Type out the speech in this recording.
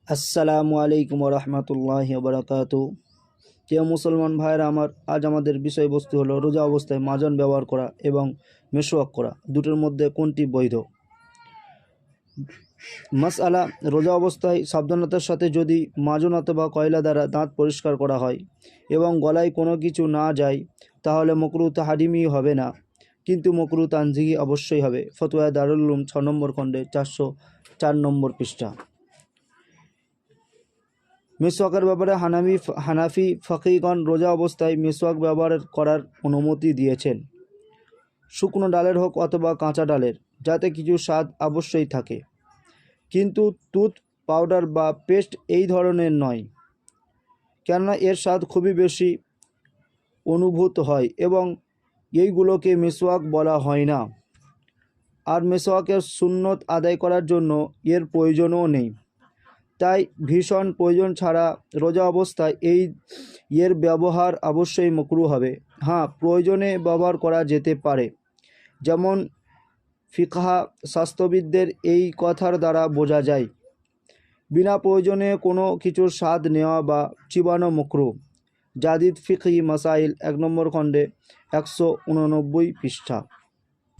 আসসালামু আলাইকুম রহমতুল্লাহি বারাকাতু। প্রিয় মুসলমান ভাইরা আমার, আজ আমাদের বিষয়বস্তু হলো রোজা অবস্থায় মাজন ব্যবহার করা এবং মেসওয়াক করা, দুটোর মধ্যে কোনটি বৈধ। মাসআলা: রোজা অবস্থায় সাবধানতার সাথে যদি মাজন অথবা কয়লা দ্বারা দাঁত পরিষ্কার করা হয় এবং গলায় কোনো কিছু না যায়, তাহলে মাকরুহ তাহরিমি হবে না, কিন্তু মাকরুহ তানজিহি অবশ্যই হবে। ফতোয়া দারুল উলুম 6 নম্বর খণ্ডে 404 নম্বর পৃষ্ঠা। মেসওয়াকের ব্যাপারে হানাফি ফাকিহগণ রোজা অবস্থায় মেসওয়াক ব্যবহার করার অনুমতি দিয়েছেন, শুকনো ডালের হোক অথবা কাঁচা ডালের, যাতে কিছু স্বাদ অবশ্যই থাকে, কিন্তু টুথ পাউডার বা পেস্ট এই ধরনের নয়, কেননা এর স্বাদ খুবই বেশি অনুভূত হয় এবং এইগুলোকে মেসওয়াক বলা হয় না। আর মেসওয়াকের সুন্নত আদায় করার জন্য এর প্রয়োজনও নেই, তাই ভীষণ প্রয়োজন ছাড়া রোজা অবস্থায় এর ব্যবহার অবশ্যই মাকরুহ হবে। হ্যাঁ, প্রয়োজনে ব্যবহার করা যেতে পারে, যেমন ফিকহ স্বাস্থ্যবিদদের এই কথার দ্বারা বোঝা যায়। বিনা প্রয়োজনে কোনো কিছুর স্বাদ নেওয়া বা চিবানো মাকরুহ। জাদিদ ফিকহি মাসাইল 1 নম্বর খণ্ডে 189 পৃষ্ঠা।